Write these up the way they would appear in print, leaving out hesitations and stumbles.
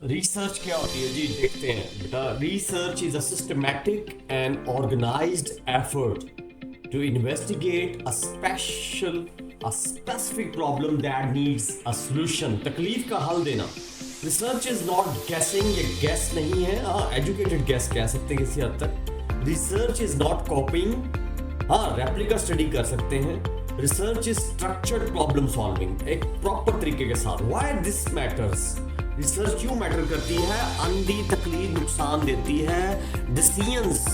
Research क्या होती है जी, देखते हैं बेटा। Research is a systematic and organised effort to investigate a specific problem that needs a solution. तकलीफ का हल देना। रिसर्च इज नॉट गेसिंग, ये गेस नहीं है। हाँ, एजुकेटेड गेस कह सकते हैं किसी हद तक। रिसर्च इज नॉट कॉपिंग, हाँ रेप्लिका स्टडी कर सकते हैं। Research is structured problem solving, एक प्रॉपर तरीके के साथ। Why this matters? रिसर्च क्यों मैटर करती है? अंधी तकलीफ नुकसान देती है। डिसीजंस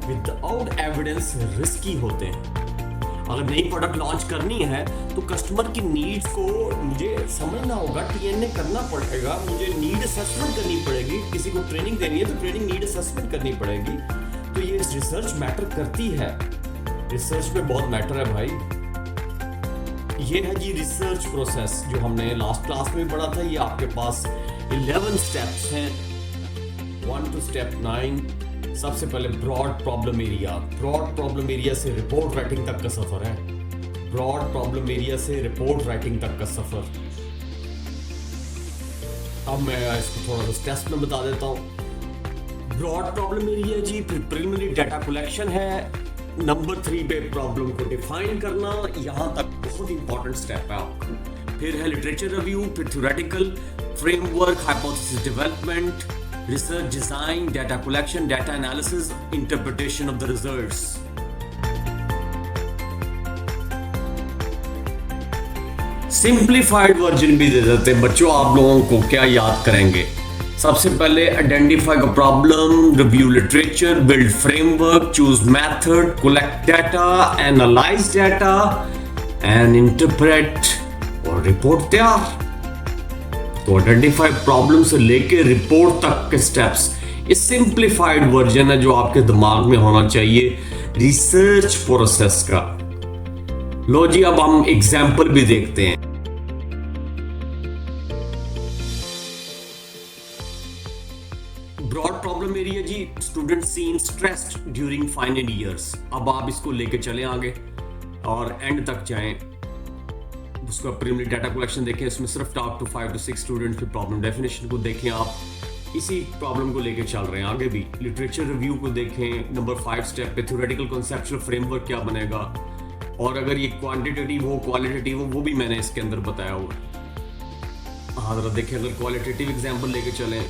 विदाउट एविडेंस रिस्की होते हैं। अगर नई प्रोडक्ट लॉन्च करनी है तो कस्टमर की नीड्स को मुझे समझना होगा, टीएनए करना पड़ेगा, मुझे नीड असेसमेंट करनी पड़ेगी। किसी को ट्रेनिंग देनी है तो ट्रेनिंग नीड असेसमेंट करनी पड़ेगी। तो ये रिसर्च मैटर करती है। रिसर्च में बहुत मैटर है भाई। ये है जी रिसर्च प्रोसेस जो हमने लास्ट क्लास में पढ़ा था। ये आपके पास 11 स्टेप्स हैं, 1 to step 9। सबसे पहले broad problem area. Broad problem area से रिपोर्ट राइटिंग तक का सफर है। ब्रॉड प्रॉब्लम एरिया से रिपोर्ट राइटिंग तक का सफर। अब मैं इसको थोड़ा सा स्टेप्स में बता देता हूँ। ब्रॉड प्रॉब्लम एरिया जी, फिर प्रिलिमिनरी डाटा कलेक्शन है। नंबर 3 पे प्रॉब्लम को डिफाइन करना, यहाँ तक बहुत इंपॉर्टेंट स्टेप है आपका। फिर है लिटरेचर रिव्यू, फिर theoretical framework, hypothesis development, research design, data collection, data analysis, interpretation of the results. Simplified version भी दे देते हैं बच्चों। आप लोगों को क्या याद करेंगे? सबसे पहले identify the problem, review literature, build framework, choose method, collect data, analyse data and interpret और रिपोर्ट तैयार। तो आइडेंटिफाई प्रॉब्लम से लेके रिपोर्ट तक के स्टेप्स, ये सिंप्लीफाइड वर्जन है जो आपके दिमाग में होना चाहिए रिसर्च प्रोसेस का। लो जी, अब हम एग्जाम्पल भी देखते हैं। ब्रॉड प्रॉब्लम एरिया जी, student seen stressed during final years. अब आप इसको लेके चले आगे और एंड तक जाएं। उसका प्रीलिमिनरी डाटा कलेक्शन देखें, इसमें सिर्फ टॉप टू 5 to 6 स्टूडेंट्स की प्रॉब्लम डेफिनेशन को देखें। आप इसी प्रॉब्लम को लेके चल रहे हैं आगे भी। लिटरेचर रिव्यू को देखें, नंबर 5 स्टेप पे थ्योरेटिकल कॉन्सेप्चुअल फ्रेमवर्क क्या बनेगा, और अगर ये क्वांटिटेटिव हो क्वालिटेटिव हो वो भी मैंने इसके अंदर बताया हुआ। हाँ जरा देखें, अगर क्वालिटेटिव एग्जाम्पल लेके चलें,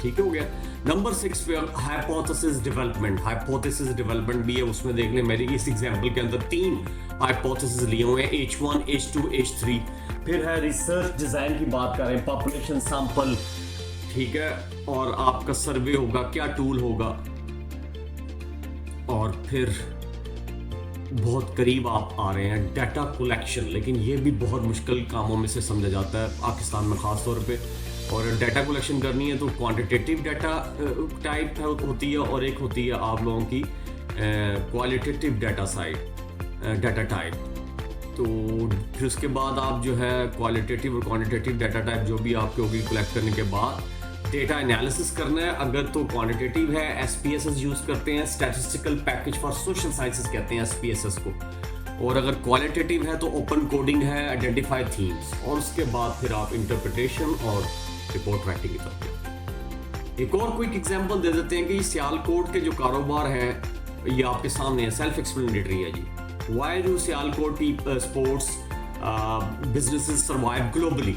ठीक हो गया। नंबर 6 पे हाइपोथेसिस डेवलपमेंट। हाइपोथेसिस डेवलपमेंट भी है, उसमें देख लें मेरी इस एग्जांपल के अंदर 3 हाइपोथेसिस लिए हुए हैं, H1, H2, H3। फिर है रिसर्च डिजाइन की बात कर रहे हैं, पॉपुलेशन सैंपल, ठीक है, और आपका सर्वे होगा, क्या टूल होगा, और फिर बहुत करीब आप आ रहे हैं डाटा कलेक्शन। लेकिन ये भी बहुत मुश्किल कामों में से समझा जाता है पाकिस्तान में ख़ास तौर पे। और डाटा कलेक्शन करनी है तो क्वांटिटेटिव डाटा टाइप होती है, और एक होती है आप लोगों की qualitative data side data type. तो फिर उसके बाद आप जो है क्वालिटेटिव और क्वांटिटेटिव डाटा टाइप जो भी आपके होगी कलेक्ट करने के बाद डेटा एनालिसिस करना है। अगर तो क्वांटिटेटिव है, SPSS यूज़ करते हैं, statistical package for social sciences कहते हैं SPSS को। और अगर क्वालिटेटिव है तो ओपन कोडिंग है, आइडेंटिफाई थीम्स, और उसके बाद फिर आप इंटरप्रिटेशन और रिपोर्ट राइटिंग की तरफ जाते हैं। एक और क्विक एग्जांपल दे देते हैं कि सियालकोट के जो कारोबार हैं ये आपके सामने है, सेल्फ एक्सप्लेनेटरी है जी। Why do Sialkot sports businesses survive globally?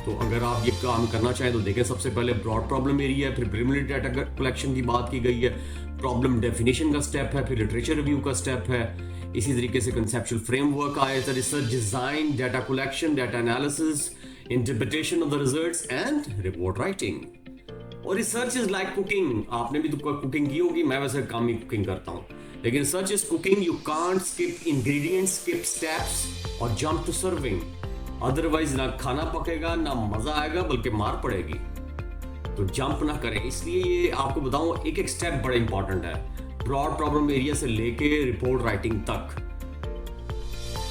तो अगर आप ये काम करना चाहें तो देखें, सबसे पहले ब्रॉड प्रॉब्लम एरिया है, फिर प्रीलिमिनरी डाटा कलेक्शन की बात की गई है, प्रॉब्लम डेफिनेशन का स्टेप है, फिर लिटरेचर रिव्यू का स्टेप है। इसी तरीके से कंसेप्चुअल फ्रेमवर्क आया था, research design, data collection, data analysis, interpretation of the results and report writing. और रिसर्च इज लाइक कुकिंग। आपने भी तो कुकिंग की होगी, मैं वैसे कम ही कुकिंग करता हूँ, लेकिन research is cooking. You can't skip ingredients, skip steps और जंप टू सर्विंग, अदरवाइज ना खाना पकेगा, ना मजा आएगा, बल्कि मार पड़ेगी। तो जंप ना करें। इसलिए ये आपको बताऊं, एक एक स्टेप बड़ा इंपॉर्टेंट है, ब्रॉड प्रॉब्लम एरिया से लेके रिपोर्ट राइटिंग तक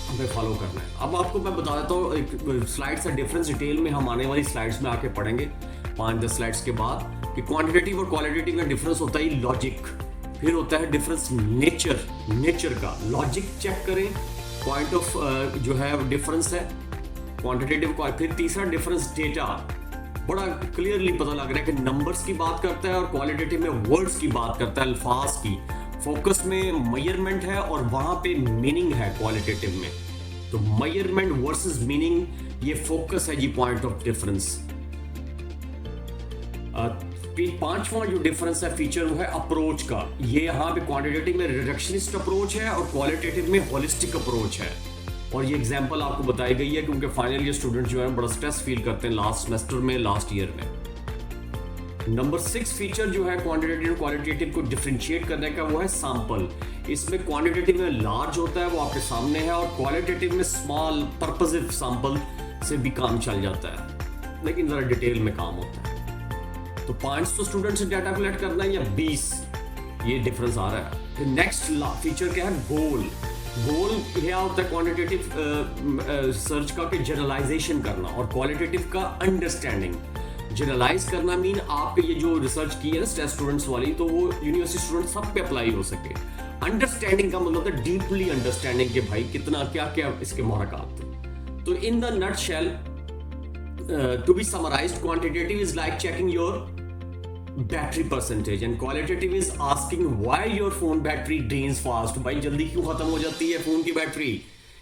हमें फॉलो करना है। अब आपको मैं बता देता हूँ, एक स्लाइड्स है डिफरेंस, डिटेल में हम आने वाली स्लाइड्स में आके पढ़ेंगे 5-10 स्लाइड्स के बाद, कि क्वांटिटेटिव और क्वालिटेटिव में डिफरेंस होता है लॉजिक, फिर होता है डिफरेंस नेचर का। लॉजिक चेक करें, पॉइंट ऑफ जो है डिफरेंस है क्वांटिटेटिव, फिर तीसरा डिफरेंस डेटा, बड़ा क्लियरली पता लग रहा है कि नंबर्स की बात करता है और क्वालिटेटिव में वर्ड्स की बात करता है, अल्फाज की। फोकस में मेजरमेंट है और वहां पे मीनिंग है क्वालिटेटिव में। तो मेजरमेंट वर्सेस मीनिंग, ये फोकस है जी, पॉइंट ऑफ डिफरेंस। पांचवा जो डिफरेंस है फीचर, वो है अप्रोच का। ये यहाँ पे क्वांटिटेटिव में रिडक्शनिस्ट अप्रोच है और क्वालिटेटिव में होलिस्टिक अप्रोच है। और ये एग्जांपल आपको बताई गई है क्योंकि फाइनल ईयर स्टूडेंट जो है बड़ा स्ट्रेस फील करते हैं लास्ट सेमेस्टर में, लास्ट ईयर में। नंबर 6 फीचर जो है क्वांटिटेटिव और क्वालिटेटिव को डिफरेंशिएट करने का, वो है सैंपल। इसमें क्वांटिटेटिव में लार्ज होता है, वो आपके सामने है, और क्वालिटेटिव में स्मॉल पर्पसिव सैंपल से भी काम चल जाता है, लेकिन जरा डिटेल में काम होता है। तो 500 स्टूडेंट से डाटा कलेक्ट करना है या 20, ये डिफरेंस आ रहा है। फिर नेक्स्ट फीचर क्या है, गोल। गोल क्या होता है क्वांटिटेटिव सर्च का, कि जनरलाइजेशन करना, और क्वालिटेटिव का अंडरस्टैंडिंग। जनरलाइज करना मीन आपके ये जो रिसर्च की है ना स्टेट स्टूडेंट्स वाली, तो वो यूनिवर्सिटी स्टूडेंट सब पे अप्लाई हो सके। अंडरस्टैंडिंग का मतलब है डीपली अंडरस्टैंडिंग के भाई कितना क्या क्या इसके महरक़ात थे। तो in the nutshell, to be summarized, quantitative is like checking your battery percentage and qualitative is asking why your phone battery drains fast। भाई जल्दी क्यों खत्म हो जाती है फोन की बैटरी,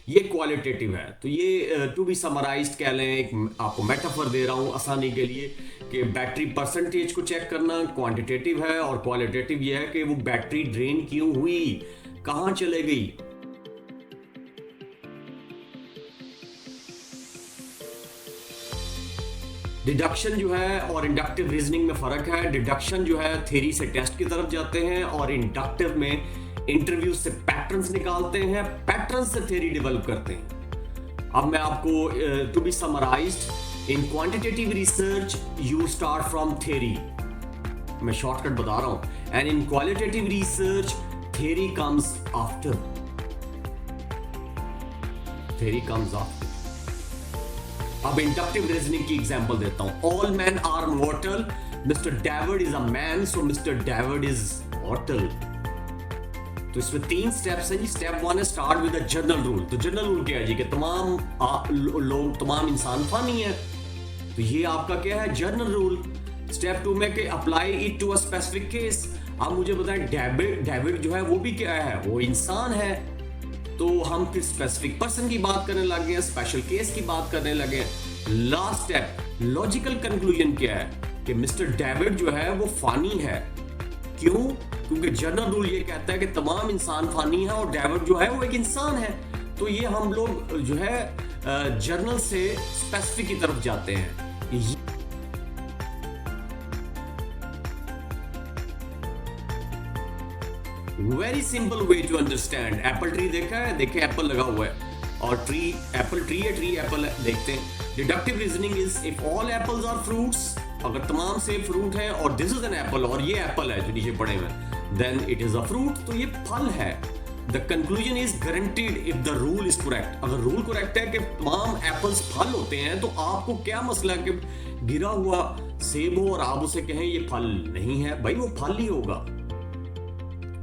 ये क्वालिटेटिव है। तो ये टू बी समराइज्ड कह लें, एक आपको मेटाफर दे रहा हूँ आसानी के लिए, कि बैटरी परसेंटेज को चेक करना क्वांटिटेटिव है, और क्वालिटेटिव ये है कि वो बैटरी ड्रेन क्यों हुई, कहाँ चले गई। डिडक्शन जो है और इंडक्टिव रीजनिंग में फर्क है। डिडक्शन जो है थ्योरी से टेस्ट की तरफ जाते हैं, और इंडक्टिव में इंटरव्यू से पैटर्न्स निकालते हैं, पैटर्न से थ्योरी डेवलप करते हैं। अब मैं आपको to be summarised, in quantitative research you start from theory, मैं शॉर्टकट बता रहा हूं, and in qualitative research theory comes after, theory comes after. अब इंडक्टिव रीजनिंग की एग्जांपल देता हूं। All man are mortal, mister David is a man, so mister David is mortal. तो इसमें 3 स्टेप्स हैं जी। स्टेप 1 है start with a general rule. तो जनरल रूल क्या है जी, कि तमाम लोग, तमाम इंसान फनी है, तो ये आपका क्या है, जनरल रूल। स्टेप 2 में कि apply it to a specific case. आप मुझे बताएं डेविड जो है वो भी क्या है, वो इंसान है, तो हम फिर स्पेसिफिक पर्सन की बात करने लगे हैं, स्पेशल केस की बात करने लगे हैं। लास्ट स्टेप लॉजिकल कंक्लूजन क्या है, कि मिस्टर डेविड जो है वो फानी है। क्यों? क्योंकि जनरल रूल ये कहता है कि तमाम इंसान फानी है और डेविड जो है वो एक इंसान है। तो ये हम लोग जो है जर्नल से स्पेसिफिक की तरफ जाते हैं। Very simple way to understand. Apple tree देखा है, देखे एप्पल लगा हुआ है, और ट्री एप्पल ट्री है, ट्री एप्पल है, देखते हैं। Deductive reasoning is if all apples are fruits, अगर तमाम सेब फ्रूट है और दिस इज एन एप्पल, और ये एप्पल है जो नीचे पड़े हुए, then it is a fruit, तो ये फल है। The conclusion is guaranteed if the rule is correct. अगर रूल करेक्ट है कि तमाम एप्पल्स फल होते हैं, तो आपको क्या मसला है कि गिरा हुआ सेब हो और आप उसे कहें ये फल नहीं है, भाई वो फल ही होगा।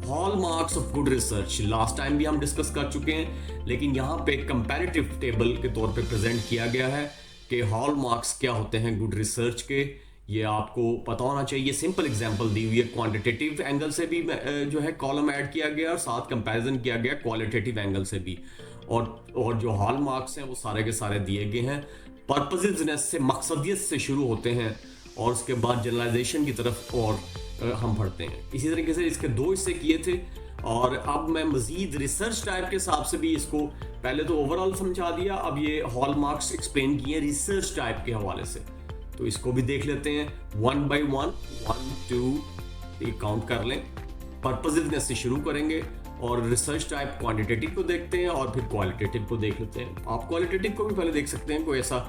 Hallmarks of good research last time भी हम डिस्कस कर चुके हैं, लेकिन यहाँ पे कंपैरेटिव टेबल के तौर पे प्रेजेंट किया गया है कि हॉलमार्क्स क्या होते हैं गुड रिसर्च के, ये आपको पता होना चाहिए। सिंपल एग्जांपल दी हुई है, क्वांटिटेटिव एंगल से भी जो है कॉलम ऐड किया गया और साथ कंपैरिजन किया गया क्वालिटेटिव एंगल से भी, और जो हॉलमार्क्स हैं वो सारे के सारे दिए गए हैं। पर्पसेसनेस से, मकसदियत से शुरू होते हैं और उसके बाद जनरलाइजेशन की तरफ और हम पढ़ते हैं। इसी तरीके से इसके 2 हिस्से किए थे, और अब मैं मजीद रिसर्च टाइप के हिसाब से भी इसको, पहले तो ओवरऑल समझा दिया, अब ये हॉलमार्क्स एक्सप्लेन किए रिसर्च टाइप के हवाले से, तो इसको भी देख लेते हैं 1 by 1, 1 2 काउंट कर लें। पर्पसिवनेस से शुरू करेंगे और रिसर्च टाइप क्वांटिटेटिव को देखते हैं, और फिर क्वालिटेटिव को देख लेते हैं। आप क्वालिटेटिव को भी पहले देख सकते हैं, कोई ऐसा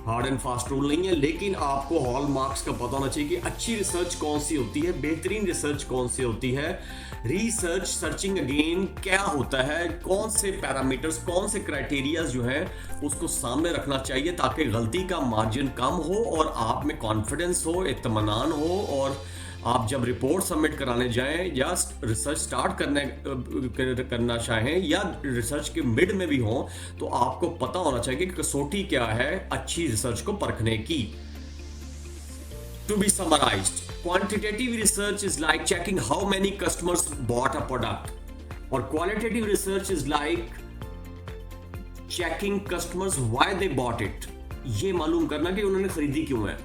हार्ड एंड फास्ट रूल नहीं है, लेकिन आपको हॉलमार्क्स का पता होना चाहिए कि अच्छी रिसर्च कौन सी होती है, बेहतरीन रिसर्च कौन सी होती है। रिसर्च सर्चिंग अगेन क्या होता है, कौन से पैरामीटर्स, कौन से क्राइटेरियाज जो है उसको सामने रखना चाहिए, ताकि गलती का मार्जिन कम हो और आप में कॉन्फिडेंस हो, इत्मीनान हो, और आप जब रिपोर्ट सबमिट कराने जाएं या रिसर्च स्टार्ट करना चाहें या रिसर्च के मिड में भी हों, तो आपको पता होना चाहिए कि कसौटी क्या है अच्छी रिसर्च को परखने की। To be summarized, quantitative research is like checking how many customers bought a product, or qualitative research is like checking customers why they bought it. ये मालूम करना कि उन्होंने खरीदी क्यों है.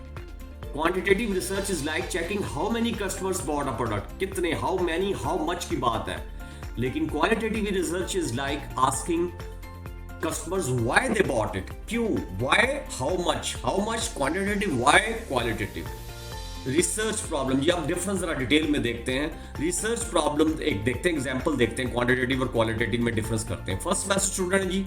Quantitative research is like checking how many customers bought a product. कितने, how many, how much की बात है. लेकिन qualitative research is like asking customers why they bought it. क्यों, why, how much, quantitative, why, qualitative. Research problem, ये आप difference जरा detail में देखते हैं. रिसर्च प्रॉब्लम एक देखते हैं, एग्जांपल देखते हैं, क्वांटिटेटिव और क्वालिटेटिव में डिफरेंस करते हैं. फर्स्ट सेमेस्टर स्टूडेंट जी,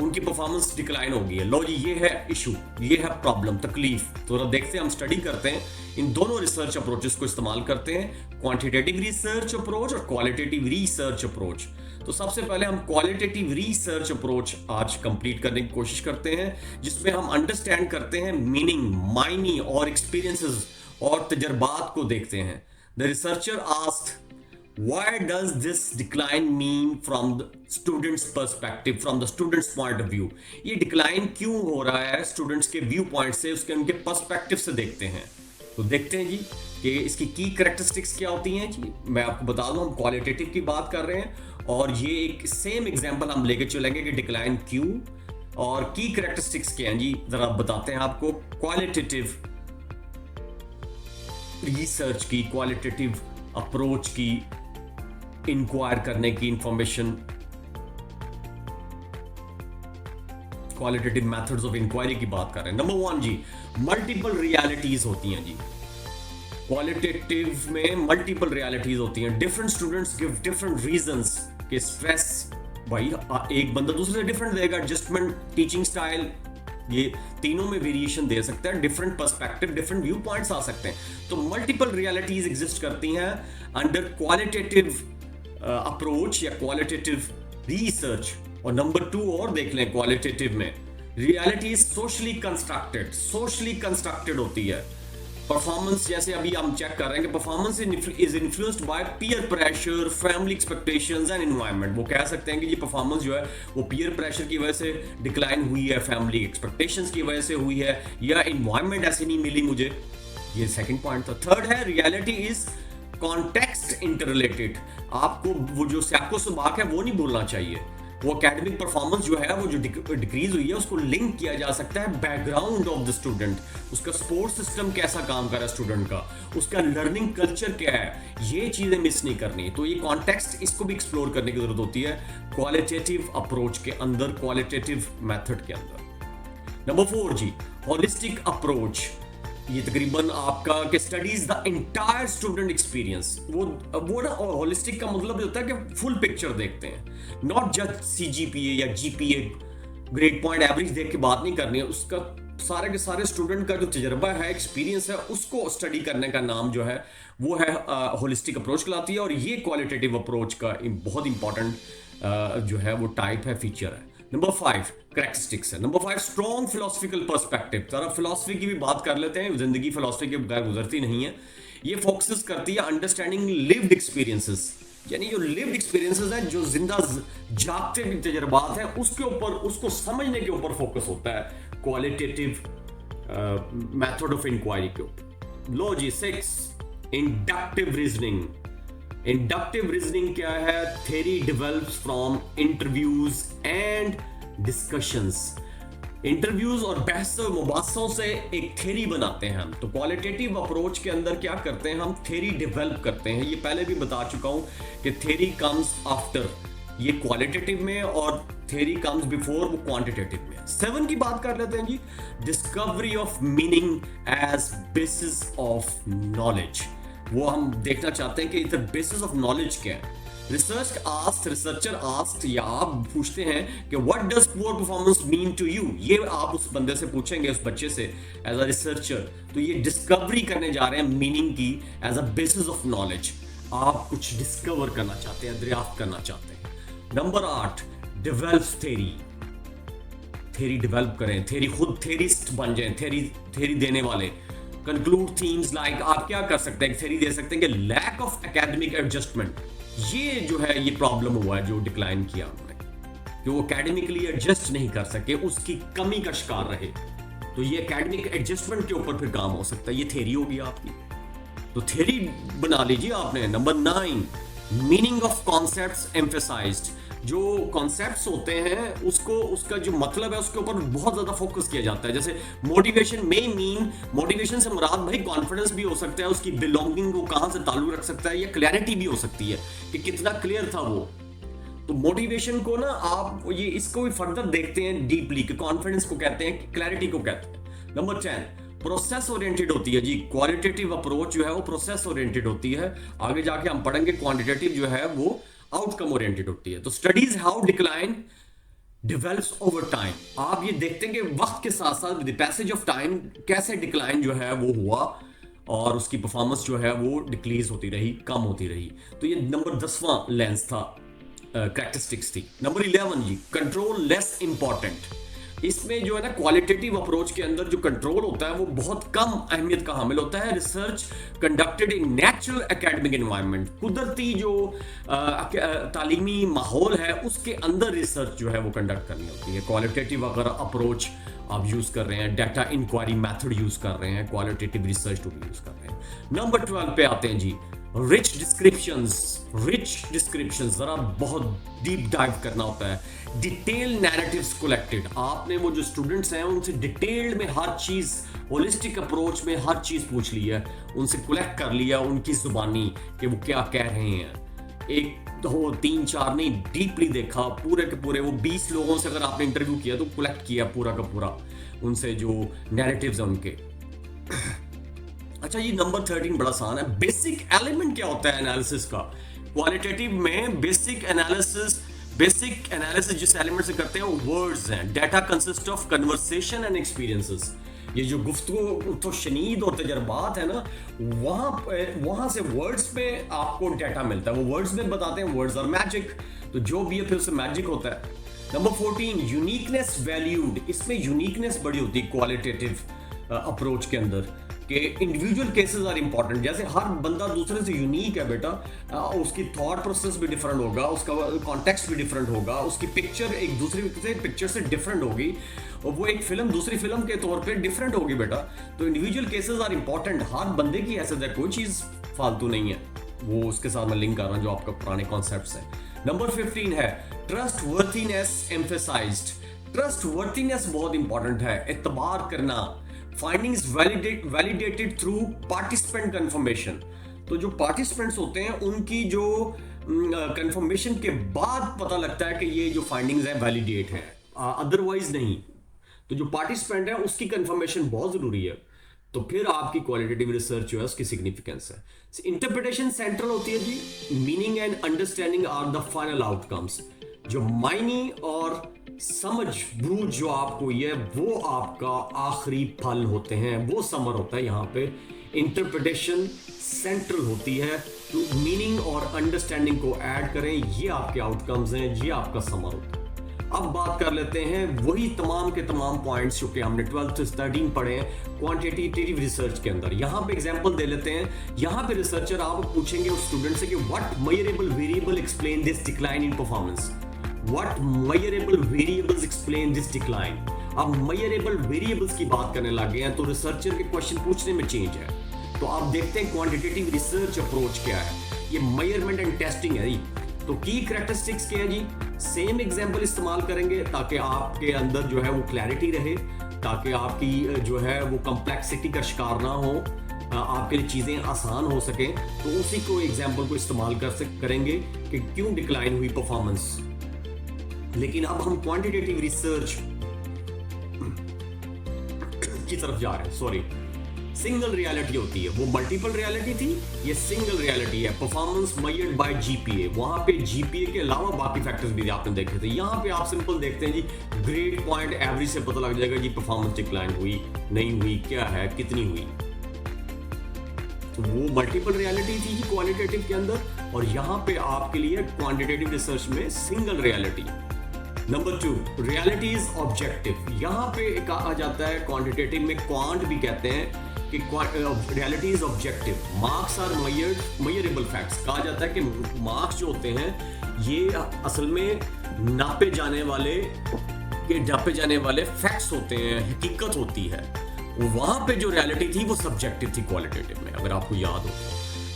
उनकी परफॉर्मेंस डिक्लाइन हो गई है. लो जी, ये है इशू, ये है प्रॉब्लम, तकलीफ. तो देखते हैं, हम स्टडी करते हैं, इन दोनों रिसर्च अप्रोचेस को इस्तेमाल करते हैं, क्वांटिटेटिव रिसर्च अप्रोच और क्वालिटेटिव रिसर्च अप्रोच. तो सबसे पहले हम क्वालिटेटिव रिसर्च अप्रोच आज कंप्लीट करने की कोशिश करते हैं, जिसमें हम अंडरस्टैंड करते हैं मीनिंग, मायने और एक्सपीरियंसेस और तजर्बात को देखते हैं. The researcher asked why does this decline mean from the students perspective, from the students point of view. ये डिक्लाइन क्यों हो रहा है स्टूडेंट्स के व्यू पॉइंट से, उसके उनके पर्सपेक्टिव से देखते हैं. तो देखते हैं जी कि इसकी की कैरेक्टरिस्टिक्स क्या होती हैं जी. मैं आपको बता दूं, हम क्वालिटेटिव की बात कर रहे हैं और ये एक सेम एग्जांपल हम लेके चलेंगे कि डिक्लाइन क्यों और की कैरेक्टरिस्टिक्स क्या हैं जी. जरा बताते हैं आपको. क्वालिटेटिव रिसर्च की, क्वालिटेटिव अप्रोच की, इंक्वायर करने की, information, qualitative methods of inquiry की बात कर रहे हैं. नंबर 1 जी, मल्टीपल रियलिटीज होती हैं जी. क्वालिटेटिव में मल्टीपल रियलिटीज होती हैं. Different students give different reasons कि स्ट्रेस, भाई एक बंदा दूसरे से डिफरेंट देगा. एडजस्टमेंट, टीचिंग स्टाइल, ये तीनों में वेरिएशन दे सकता है. Different perspective, different view points आ सकते हैं. तो मल्टीपल रियलिटीज एग्जिस्ट करती हैं अंडर क्वालिटेटिव अप्रोच या क्वालिटेटिव रिसर्च. और नंबर 2 और देख लें, क्वालिटेटिव में रियलिटी इज सोशली कंस्ट्रक्टेड होती है. परफॉर्मेंस, जैसे अभी हम चेक कर रहे हैं कि performance is influenced by peer pressure, family expectations and environment. वो कह सकते हैं कि ये परफॉर्मेंस जो है वो पीयर प्रेशर की वजह से डिक्लाइन हुई है, फैमिली एक्सपेक्टेशंस की वजह से हुई है, या एनवायरनमेंट ऐसी नहीं मिली मुझे. ये सेकंड पॉइंट था. थर्ड है, रियलिटी इज कॉन्टेक्स्ट इंटररिलेटेड. आपको वो जो सैको सुबाक है वो नहीं भूलना चाहिए. वो एकेडमिक परफॉर्मेंस जो है वो जो डिक्रीज हुई है उसको लिंक किया जा सकता है बैकग्राउंड ऑफ द स्टूडेंट. उसका सपोर्ट सिस्टम कैसा काम कर रहा है स्टूडेंट का, उसका लर्निंग कल्चर क्या है, ये चीजें मिस नहीं करनी. तो ये कॉन्टेक्स्ट, इसको भी एक्सप्लोर करने की जरूरत होती है क्वालिटेटिव अप्रोच के अंदर, क्वालिटेटिव मेथड के अंदर. नंबर 4 जी, होलिस्टिक अप्रोच. ये तकरीबन आपका कि studies the entire student experience. वो ना होलिस्टिक का मतलब होता है कि फुल पिक्चर देखते हैं, नॉट जस्ट सीजीपीए या जीपीए, ग्रेड पॉइंट एवरेज देख के बात नहीं करनी है. उसका सारे के सारे स्टूडेंट का जो तजर्बा है, एक्सपीरियंस है, उसको स्टडी करने का नाम जो है वो है होलिस्टिक अप्रोच कहलाती है. और ये क्वालिटेटिव अप्रोच का बहुत इंपॉर्टेंट जो है वो टाइप है, फीचर है. नंबर 5 कैरेक्टरिस्टिक्स है. Number 5 strong philosophical perspective. जरा फिलोसफी की भी बात कर लेते हैं. जिंदगी फिलोसफी के बगैर गुजरती नहीं है. ये फोकस करती है अंडरस्टैंडिंग लिव्ड एक्सपीरियंसेस, यानी जो लिव्ड एक्सपीरियंसेस है, जो जिंदा जागते भी तजर्बात हैं, उसके ऊपर, उसको समझने के ऊपर फोकस होता है क्वालिटेटिव मेथड ऑफ इंक्वायरी के ऊपर. लो जी, 6 इंडक्टिव रीजनिंग. इंडक्टिव रीजनिंग क्या है? Theory develops from interviews and discussions. Interviews और बहस मुबासों से एक थ्योरी बनाते हैं हम. तो क्वालिटेटिव अप्रोच के अंदर क्या करते हैं, हम थ्योरी डेवलप करते हैं. ये पहले भी बता चुका हूं कि थ्योरी कम्स आफ्टर, ये क्वालिटेटिव में, और थ्योरी कम्स बिफोर वो क्वांटिटेटिव में. 7 की बात कर लेते हैं जी, discovery of meaning as basis of knowledge. वो हम देखना चाहते हैं कि इधर बेसिस ऑफ नॉलेज क्या है. रिसर्चर आस्क्ड, या आप पूछते हैं कि what does poor performance mean to you. ये आप उस बंदे से पूछेंगे, उस बच्चे से, एज अ रिसर्चर. तो ये डिस्कवरी करने जा रहे हैं मीनिंग की as a basis of knowledge. आप कुछ डिस्कवर करना चाहते हैं, दरियाफ्त करना चाहते हैं. Number 8 develop theory. Theory develop करें, थ्योरी खुद थ्योरिस्ट बन जाएं, थ्योरी देने वाले. कंक्लूड थीम्स लाइक, आप क्या कर सकते हैं, थ्योरी दे सकते हैं कि लैक ऑफ एकेडमिक एडजस्टमेंट. ये जो है ये प्रॉब्लम हुआ है जो डिक्लाइन किया उन्होंने, कि वो एकेडमिकली एडजस्ट नहीं कर सके, उसकी कमी का शिकार रहे. तो ये एकेडमिक एडजस्टमेंट के ऊपर फिर काम हो सकता है। ये थ्योरी होगी आपकी, तो थ्योरी बना लीजिए आपने। Number 9, meaning of concepts emphasised. जो कॉन्सेप्ट्स होते हैं उसको, उसका जो मतलब है उसके ऊपर बहुत ज्यादा फोकस किया जाता है। जैसे मोटिवेशन में मीन, मोटिवेशन से मुराद भाई कॉन्फिडेंस भी हो सकता है, उसकी बिलोंगिंग को कहां से ताल्लुक रख सकता है, या क्लैरिटी भी हो सकती है कि कितना क्लियर था वो। तो मोटिवेशन को ना आप ये इसको भी फर्दर देखते हैं डीपली कि कॉन्फिडेंस को कहते हैं कि क्लैरिटी को कहते हैं। नंबर 10, प्रोसेस ओरिएंटेड होती है जी। क्वालिटेटिव अप्रोच जो है वो प्रोसेस ओरिएंटेड होती है। आगे जाके हम पढ़ेंगे क्वांटिटेटिव जो है वो आउटकम ओरिएंटेड होती है। तो studies how decline develops over time. आप ये देखते हैं कि वक्त के साथ साथ विद पैसेज ऑफ टाइम कैसे डिक्लाइन जो है वो हुआ और उसकी परफॉर्मेंस जो है वो डिक्रीज होती रही, कम होती रही। तो ये नंबर 10वां लेंस था, कैरेक्टरिस्टिक्स थी। नंबर 11 जी, कंट्रोल लेस इंपॉर्टेंट। इसमें जो है ना क्वालिटेटिव अप्रोच के अंदर जो कंट्रोल होता है वो बहुत कम अहमियत का हामिल होता है। Research conducted in natural academic environment, कुदरती जो तालीमी माहौल है उसके अंदर रिसर्च जो है वो कंडक्ट करनी होती है। क्वालिटेटिव अगर अप्रोच आप यूज कर रहे हैं, डाटा इंक्वायरी मेथड यूज कर रहे हैं, क्वालिटेटिव रिसर्च टूल यूज कर रहे हैं। नंबर 12 पे आते हैं जी, रिच डिस्क्रिप्शंस। जरा बहुत डीप डाइव करना होता है। Detail narratives collected. आपने वो जो स्टूडेंट्स हैं उनसे डिटेल्ड में हर चीज, होलिस्टिक अप्रोच में हर चीज पूछ ली है, उनसे कलेक्ट कर लिया उनकी जुबानी कि वो क्या कह रहे हैं। एक दो तीन चार नहीं, डीपली देखा पूरे के पूरे। वो 20 लोगों से अगर आपने इंटरव्यू किया तो कलेक्ट किया पूरा का पूरा उनसे जो नैरेटिव्स हैं उनके। अच्छा ये नंबर 13 बड़ा आसान है। बेसिक एलिमेंट क्या होता है एनालिसिस का? क्वालिटेटिव में बेसिक एनालिसिस जिस एलिमेंट से करते हैं वो वर्ड्स हैं। Data consist of conversation and experiences. ये जो गुफ्तगू तो शनीद और तजर्बात है ना, वहां से वर्ड्स में आपको डाटा मिलता है। वो वर्ड्स में बताते हैं, वर्ड्स और मैजिक, तो जो भी है फिर उससे मैजिक होता है। Number 14, uniqueness valued. इसमें यूनिकनेस बड़ी होती है क्वालिटेटिव अप्रोच के अंदर, कि इंडिविजुअल केसेस आर इंपॉर्टेंट। जैसे हर बंदा दूसरे से यूनिक है बेटा, उसकी थॉट प्रोसेस भी डिफरेंट होगा, उसका कॉन्टेक्स्ट भी डिफरेंट होगा, उसकी पिक्चर एक दूसरे से पिक्चर से डिफरेंट होगी, और वो एक फिल्म दूसरी फिल्म के तौर पे डिफरेंट होगी बेटा। तो इंडिविजुअल केसेस आर इंपॉर्टेंट। हर बंदे की हैसियत है, कोई चीज़ फालतू नहीं है। वो उसके साथ मैं लिंक कर रहा हूँ जो आपका पुराने कॉन्सेप्ट्स हैं। नंबर 15 है trust worthiness emphasised. Trust worthiness बहुत इंपॉर्टेंट है, एतबार करना। Findings validated through participant confirmation. तो जो पार्टिसिपेंट्स होते हैं उनकी जो कंफर्मेशन के बाद पता लगता है कि ये जो फाइंडिंग्स हैं वैलिडेट है, अदरवाइज नहीं। तो जो पार्टिसिपेंट है उसकी कंफर्मेशन बहुत जरूरी है। तो फिर आपकी क्वालिटेटिव रिसर्च जो है उसकी सिग्निफिकेंस है। इंटरप्रिटेशन सेंट्रल होती है जी। Meaning and understanding are the final outcomes. जो मायने और समझ बूझ जो आपको ये वो आपका आखिरी फल होते हैं, वो समर होता है। यहाँ पे इंटरप्रिटेशन सेंट्रल होती है। तो मीनिंग और अंडरस्टैंडिंग को ऐड करें, ये आपके आउटकम्स हैं, ये आपका समर होता है। अब बात कर लेते हैं वही तमाम के तमाम पॉइंट्स जो कि हमने 12 से 13 पढ़े हैं क्वांटिटेटिव रिसर्च के अंदर। यहाँ पे एग्जांपल दे लेते हैं। यहाँ पे रिसर्चर आप पूछेंगे उस स्टूडेंट से कि what measurable variable explain this decline in performance. What measurable variables explain this decline? अब measurable variables की बात करने लग गए हैं तो रिसर्चर के क्वेश्चन पूछने में चेंज है। तो आप देखते हैं क्वांटिटेटिव रिसर्च अप्रोच क्या है। ये मेजरमेंट एंड टेस्टिंग है जी। तो की करैक्टरिस्टिक्स क्या है जी? सेम एग्जांपल इस्तेमाल करेंगे ताकि आपके अंदर जो है वो क्लैरिटी रहे, ताकि आपकी जो है वो कॉम्प्लेक्सिटी का शिकार ना हो, आपके लिए चीज़ें आसान हो सकें। तो उसी को एग्जाम्पल को इस्तेमाल करेंगे कि क्यों डिक्लाइन हुई परफॉर्मेंस। लेकिन अब हम क्वांटिटेटिव रिसर्च की तरफ जा रहे हैं। सॉरी, सिंगल रियलिटी होती है, वो मल्टीपल रियलिटी थी, ये सिंगल रियलिटी है। Performance measured by GPA. वहां पे जीपीए के अलावा बाकी फैक्टर्स भी आपने देखे थे। यहाँ पे आप सिंपल देखते हैं जी, ग्रेड पॉइंट एवरेज से पता लग जाएगा जी परफॉर्मेंस डिक्लाइन हुई नहीं हुई, क्या है, कितनी हुई। तो वो मल्टीपल रियलिटी थी जी क्वालिटेटिव के अंदर, और यहाँ पे आपके लिए क्वांटिटेटिव रिसर्च में single reality. Number 2, reality is objective. यहाँ पे कहा जाता है क्वांटिटेटिव में, क्वांट भी कहते हैं कि reality is objective. Marks are measurable facts. कहा जाता है कि मार्क्स जो होते हैं ये असल में नापे जाने वाले के ढापे जाने वाले फैक्ट्स होते हैं, हकीकत होती है, वहां पे जो रियलिटी थी वो सब्जेक्टिव थी क्वालिटेटिव में, अगर आपको याद हो।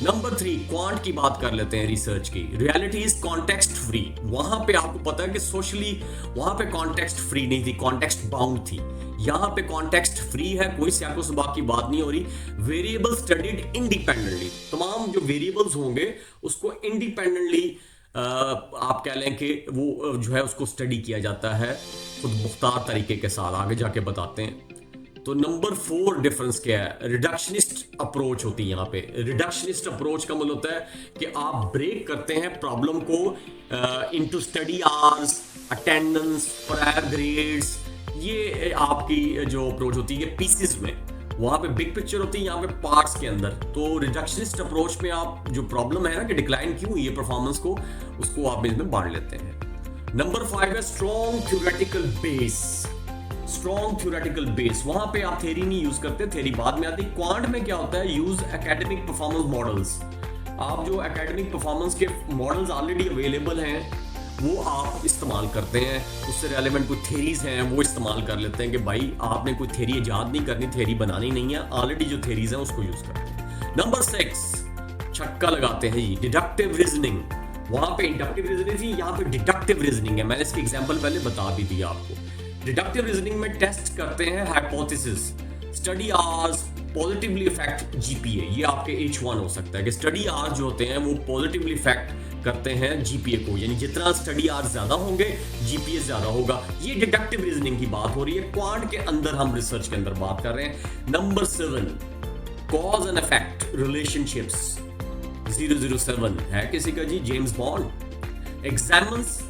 नंबर 3, क्वांट की बात कर लेते हैं, रिसर्च की। Reality is context free. वहां पे आपको पता है कि सोशली वहां पे कॉन्टेक्स्ट फ्री नहीं थी, कॉन्टेक्स्ट बाउंड थी। यहां पे कॉन्टेक्स्ट फ्री है, कोई स्याको सुबाक की बात नहीं हो रही। वेरिएबल स्टडीड इंडिपेंडेंटली, तमाम जो वेरिएबल्स होंगे उसको इंडिपेंडेंटली आप कह लें कि वो जो है उसको स्टडी किया जाता है खुद मुख्तार तरीके के साथ, आगे जाके बताते हैं। तो नंबर 4 डिफरेंस क्या है, रिडक्शनिस्ट अप्रोच होती है यहाँ पे। रिडक्शनिस्ट अप्रोच का मतलब होता है कि आप ब्रेक करते हैं प्रॉब्लम को into study hours, attendance, prior grades, ये आपकी जो अप्रोच होती है पीसेस में, वहां पे बिग पिक्चर होती है, यहाँ पे पार्ट्स के अंदर। तो रिडक्शनिस्ट अप्रोच में आप जो प्रॉब्लम है ना कि डिक्लाइन क्यों हुई है परफॉर्मेंस को, उसको आप इसमें बांट लेते हैं। नंबर 5 है strong theoretical base. Strong theoretical base, वहां पे आप थ्योरी नहीं यूज करते, थ्योरी बाद में आती। क्वांट में क्या होता है, यूज एकेडमिक परफॉर्मेंस मॉडल्स। आप जो एकेडमिक परफॉर्मेंस के मॉडल्स ऑलरेडी अवेलेबल हैं वो आप इस्तेमाल करते हैं, उससे रेलेवेंट कोई थ्योरीज हैं वो इस्तेमाल कर लेते हैं कि भाई आपने कोई थ्योरी इजाद नहीं करनी, थ्योरी बनानी नहीं है, ऑलरेडी जो थ्योरीज हैं उसको यूज करते हैं। नंबर 6 छक्का लगाते हैं जी, डिडक्टिव रीजनिंग। वहां पे इंडक्टिव रीजनिंग थी, यहाँ पे डिडक्टिव रीजनिंग है। मैंने इसकी एग्जांपल पहले बता भी दिया आपको। डिडक्टिव रीजनिंग में टेस्ट करते हैं hypothesis, study hours positively effect GPA. ये आपके H1 हो सकता है कि स्टडी आवर्स जो होते हैं वो पॉजिटिवली इफेक्ट करते हैं जीपीए को, यानी जितना स्टडी आवर्स ज्यादा होंगे जीपीए ज्यादा होगा। ये डिडक्टिव रीजनिंग की बात हो रही है, क्वांट के अंदर हम रिसर्च के अंदर बात कर रहे हैं। Number 7 cause and effect relationships. 007 है किसी का जी, James Bond. Examines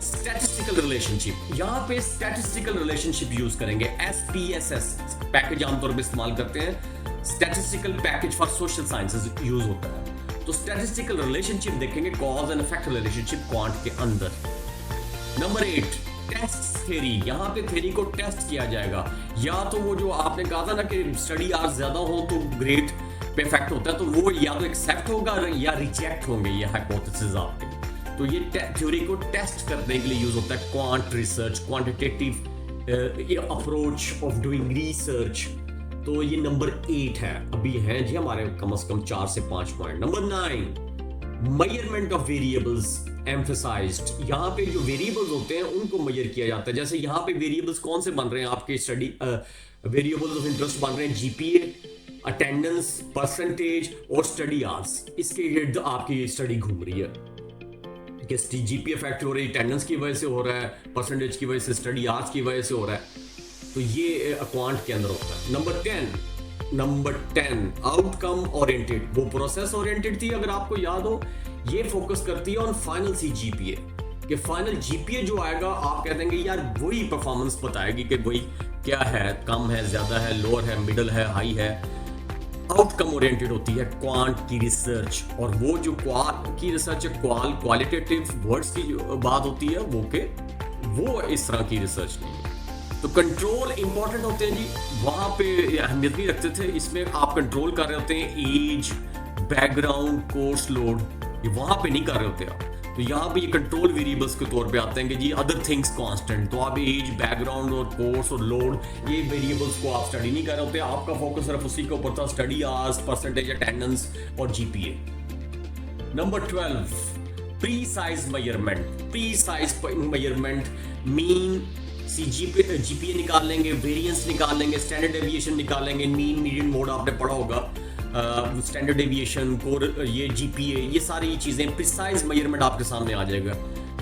statistical relationship, यहां पे स्टैटिस्टिकल रिलेशनशिप यूज करेंगे। SPSS पैकेज आमतौर पे इस्तेमाल करते हैं, statistical package for social sciences use होता है। तो स्टैटिस्टिकल रिलेशनशिप देखेंगे, cause and effect relationship quant के अंदर। नंबर 8 टेस्ट थ्योरी, यहां पे थ्योरी को टेस्ट किया जाएगा। या तो वो जो आपने कहा था ना कि स्टडी आवर्स ज्यादा हो तो ग्रेड पे इफेक्ट होता है, तो वो या तो एक्सेप्ट होगा या रिजेक्ट होंगे ये हाइपोथेसिस आपके। तो ये थ्योरी को टेस्ट करने के लिए यूज होता है quant research, quantitative approach of doing research. तो ये नंबर 8 है। अभी हैं जी हमारे कम से कम 4 से 5 point. Number 9 measurement of variables emphasized. यहाँ पे जो वेरिएबल्स होते हैं उनको मेजर किया जाता है। जैसे यहाँ पे वेरिएबल्स कौन से बन रहे हैं आपके स्टडी वेरिएबल्स ऑफ इंटरेस्ट बन रहे हैं, जीपीए, अटेंडेंस, परसेंटेज और स्टडी आवर्स। इसके इर्द आपकी स्टडी घूम रही है कि जीपीए फैक्टर हो रही है, अटेंडेंस की वजह से हो रहा है, परसेंटेज की वजह से, स्टडी आवर्स की वजह से हो रहा है। तो ये क्वांट के अंदर होता है। नंबर 10 आउटकम ओरिएंटेड, वो प्रोसेस ओरिएंटेड थी अगर आपको याद हो। ये फोकस करती है ऑन फाइनल CGPA, कि फाइनल जीपीए जो आएगा आप कह देंगे यार वही परफॉर्मेंस बताएगी कि वही क्या है, कम है, ज्यादा है, लोअर है, मिडल है, हाई है। आउटकम ओरिएंटेड होती है क्वांट की रिसर्च। और वो जो क्वाल की रिसर्च है, क्वालिटेटिव वर्ड्स की जो बात होती है वो इस तरह की रिसर्च नहीं है। तो कंट्रोल इंपॉर्टेंट होते हैं जी, वहां पे अहमियत नहीं रखते थे। इसमें आप कंट्रोल कर रहे होते हैं एज, बैकग्राउंड, कोर्स लोड, ये वहां पे नहीं कर रहे होते आप। तो यहाँ पे ये कंट्रोल वेरिएबल्स के तौर पे आते हैं कि जी अदर थिंग्स कांस्टेंट। तो आप एज, बैकग्राउंड और कोर्स और लोड, ये वेरिएबल्स को आप स्टडी नहीं कर रहे होते। आपका फोकस सिर्फ उसी के ऊपर था, स्टडी आवर्स, परसेंटेज, अटेंडेंस और GPA. Number 12 precise measurement mean GPA निकाल लेंगे, वेरिएंस निकाल लेंगे, स्टैंडर्ड डेविएशन निकालेंगे, मीन, मीडियन, मोड आपने पढ़ा होगा, स्टैंडर्ड डेविएशन, कोर, ये जीपीए, ये सारी चीजें प्रिसाइज मेजरमेंट आपके सामने आ जाएगा,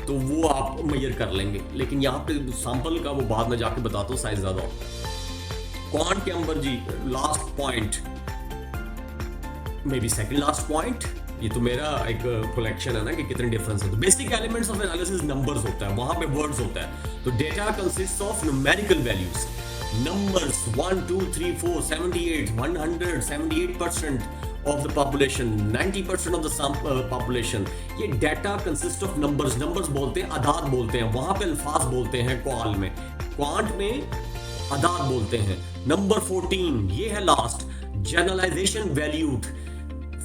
तो वो आप मेजर कर लेंगे। लेकिन यहाँ पे सैंपल का वो बाद में जाके बताता हूँ, साइज ज्यादा होता है। क्वांट के अंदर जी last point, may be second last point, ये तो मेरा एक कलेक्शन है ना कि कितने डिफरेंस है। तो basic elements of analysis numbers होता है, वहां पे वर्ड्स होता है। तो data consist of numerical values, numbers 1 2 3 4 78 100 78% of the population, 90% of the population। ये data consist of numbers, numbers बोलते हैं, अदाद बोलते हैं, वहां पे अल्फाज बोलते हैं क्वाल में, क्वांट में अदाद बोलते हैं। नंबर 14 ये है लास्ट, जनरलाइजेशन वैल्यूड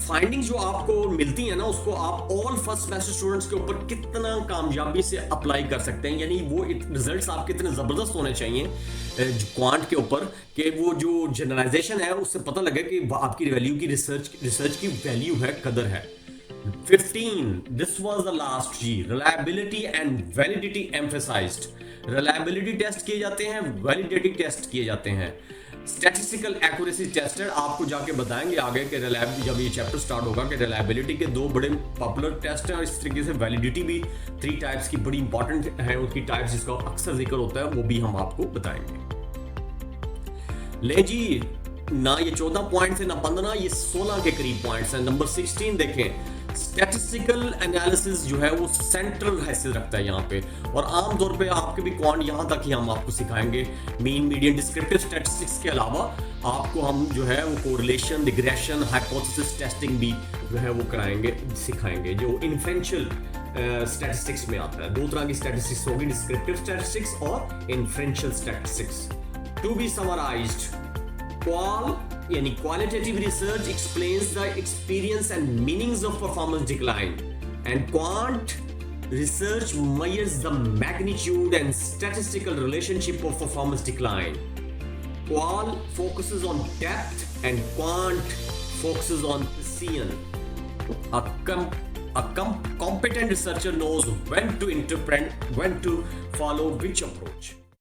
फाइंडिंग जो आपको मिलती है ना, उसको आप ऑल फर्स्ट सेमेस्टर स्टूडेंट्स के ऊपर कितना कामयाबी से अप्लाई कर सकते हैं, यानी वो रिजल्ट्स आपके इतने ज़बरदस्त होने चाहिए क्वांट के ऊपर कि वो जो जनरलाइजेशन है उससे पता लगे कि आपकी वैल्यू की रिसर्च की वैल्यू है, कदर है। 15 this was the last G, reliability and validity emphasized। reliability test किए जाते हैं, वैलिडिटी टेस्ट किए जाते हैं। स्टैटिस्टिकल एक्यूरेसी टेस्टेड आपको जाके बताएंगे आगे कि जब ये चैप्टर स्टार्ट होगा कि रिलायबिलिटी के दो बड़े पॉपुलर टेस्ट हैं, और इस तरीके से वैलिडिटी भी 3 टाइप्स की बड़ी इंपॉर्टेंट है, उनकी टाइप्स जिसका अक्सर जिक्र होता है वो भी हम आपको बताएंगे। ले जी, ना ये 14 पॉइंट्स है ना 15, ये 16 के करीब पॉइंट्स हैं। नंबर 16 देखें, स्टैटिस्टिकल एनालिसिस जो है वो सेंट्रल हैसियत रखता है यहाँ पे, और आमतौर पे आपके भी क्वांट यहाँ तक ही हम आपको सिखाएंगे। मीन मीडियन डिस्क्रिप्टिव स्टैटिस्टिक्स के अलावा आपको हम जो है वो कोरिलेशन, रिग्रेशन, हाइपोथेसिस टेस्टिंग भी जो है वो कराएंगे, सिखाएंगे, जो इन्फ्रेंशियल स्टैटिस्टिक्स में आता है। 2 तरह की स्टैटिस्टिक्स होगी, डिस्क्रिप्टिव स्टैटिस्टिक्स और inferential statistics. To be summarized, qual यानी qualitative research explains the experience and meanings of performance decline, and quant research measures the magnitude and statistical relationship of performance decline. Qual focuses on depth and quant focuses on precision. A competent researcher knows when to interpret, when to follow which approach.